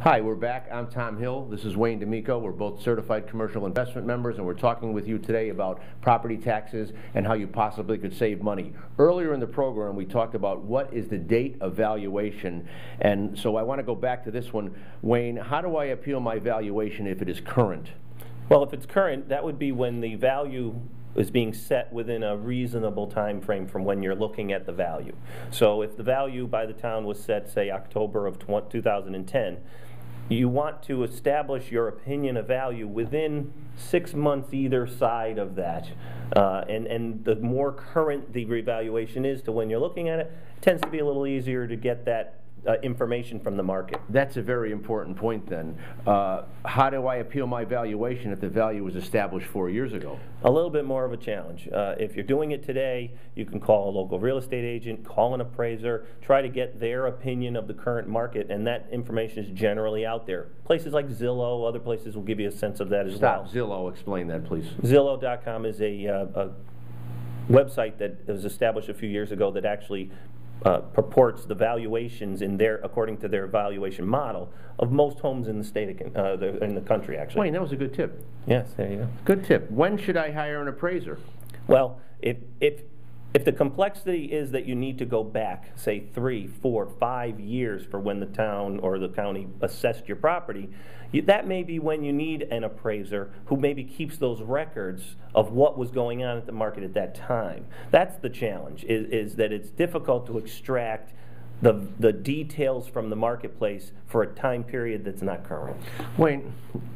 Hi, we're back. I'm Tom Hill. This is Wayne D'Amico. We're both certified commercial investment members, and we're talking with you today about property taxes and how you possibly could save money. Earlier in the program, we talked about what is the date of valuation, and so I want to go back to this one. Wayne, how do I appeal my valuation if it is current? Well, if it's current, that would be when the value is being set within a reasonable time frame from when you're looking at the value. So if the value by the town was set, say, October of 2010, you want to establish your opinion of value within 6 months either side of that. And the more current the revaluation is to when you're looking at it, it tends to be a little easier to get that information from the market. That's a very important point then. How do I appeal my valuation if the value was established 4 years ago? A little bit more of a challenge. If you're doing it today, you can call a local real estate agent, call an appraiser, try to get their opinion of the current market, and that information is generally out there. Places like Zillow, other places will give you a sense of that as well. Stop, Zillow, explain that please. Zillow.com is a website that was established a few years ago that actually purports the valuations according to their valuation model of most homes in the state of, in the country, actually. Wayne, that was a good tip. Yes, there you go. Good tip. When should I hire an appraiser? Well, if the complexity is that you need to go back, say 3, 4, 5 years for when the town or the county assessed your property, that may be when you need an appraiser who maybe keeps those records of what was going on at the market at that time. That's the challenge, is that it's difficult to extract the details from the marketplace for a time period that's not current. Wayne,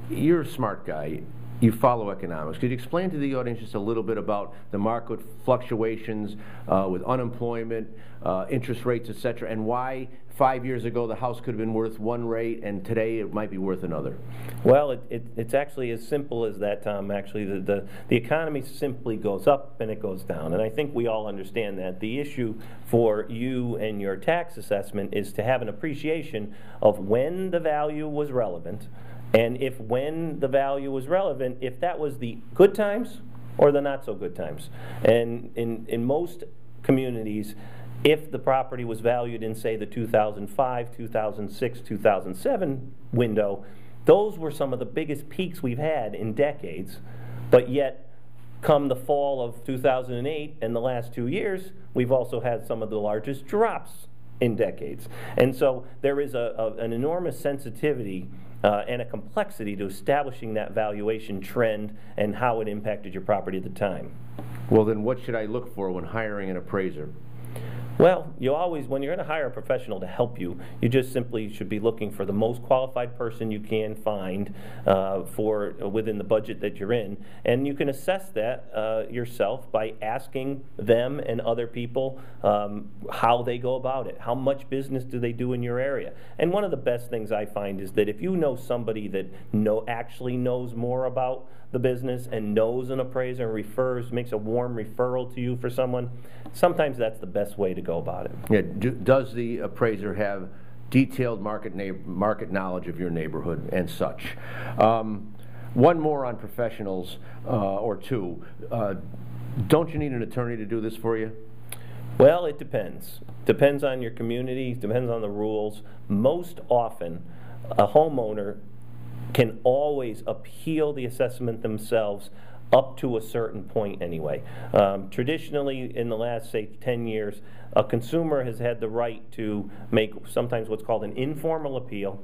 you're a smart guy. You follow economics. Could you explain to the audience just a little bit about the market fluctuations with unemployment, interest rates, etc., and why 5 years ago the house could have been worth one rate and today it might be worth another? Well, it's actually as simple as that, Tom. Actually, the economy simply goes up and it goes down, and I think we all understand that. The issue for you and your tax assessment is to have an appreciation of when the value was relevant, and if when the value was relevant, if that was the good times or the not so good times. And in most communities, if the property was valued in, say, the 2005, 2006, 2007 window, those were some of the biggest peaks we've had in decades, but yet come the fall of 2008 and the last 2 years, we've also had some of the largest drops in decades. And so there is an enormous sensitivity and a complexity to establishing that valuation trend and how it impacted your property at the time. Well, then what should I look for when hiring an appraiser? Well, you always, when you're going to hire a professional to help you, you just simply should be looking for the most qualified person you can find within the budget that you're in. And you can assess that yourself by asking them and other people how they go about it. How much business do they do in your area? And one of the best things I find is that if you know somebody that actually knows more about the business and knows an appraiser and makes a warm referral to you for someone, sometimes that's the best way to go about it. Yeah. Does the appraiser have detailed market knowledge of your neighborhood and such? One more on professionals, or two. Don't you need an attorney to do this for you? Well, it depends. Depends on your community, depends on the rules. Most often, a homeowner can always appeal the assessment themselves up to a certain point anyway. Traditionally, in the last, say, 10 years, a consumer has had the right to make sometimes what's called an informal appeal,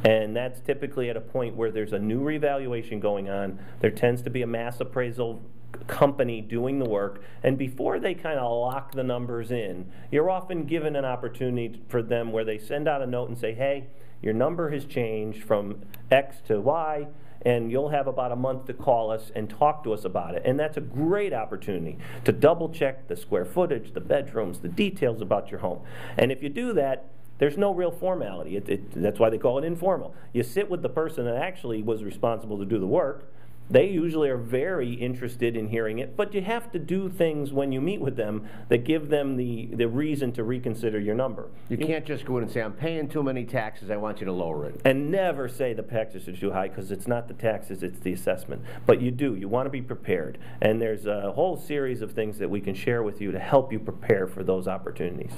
and that's typically at a point where there's a new revaluation going on. There tends to be a mass appraisal company doing the work, and before they kind of lock the numbers in, you're often given an opportunity for them where they send out a note and say, hey, your number has changed from X to Y, and you'll have about a month to call us and talk to us about it. And that's a great opportunity to double check the square footage, the bedrooms, the details about your home. And if you do that, there's no real formality. That's why they call it informal. You sit with the person that actually was responsible to do the work. They usually are very interested in hearing it, but you have to do things when you meet with them that give them the reason to reconsider your number. You can't just go in and say, I'm paying too many taxes, I want you to lower it. And never say the taxes are too high, because it's not the taxes, it's the assessment. But you want to be prepared. And there's a whole series of things that we can share with you to help you prepare for those opportunities.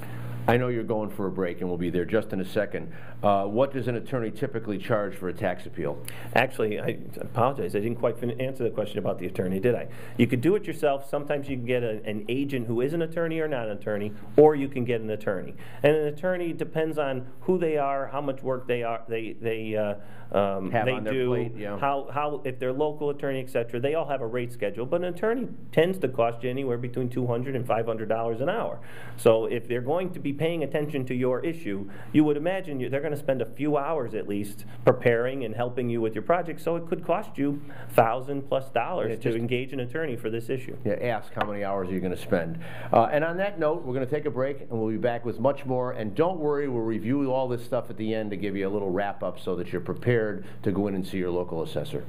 I know you're going for a break, and we'll be there just in a second. What does an attorney typically charge for a tax appeal? Actually, I apologize. I didn't quite answer the question about the attorney, did I? You could do it yourself. Sometimes you can get an agent who is an attorney or not an attorney, or you can get an attorney. And an attorney depends on who they are, how much work they are, they on their do, plate, yeah. how if they're local attorney, etc. They all have a rate schedule, but an attorney tends to cost you anywhere between $200 and $500 an hour. So if they're going to be paying attention to your issue, you would imagine they're going to spend a few hours at least preparing and helping you with your project. So it could cost you $1,000+ to engage an attorney for this issue. Yeah, ask how many hours are you going to spend. And on that note, we're going to take a break, and we'll be back with much more. And don't worry, we'll review all this stuff at the end to give you a little wrap up so that you're prepared to go in and see your local assessor.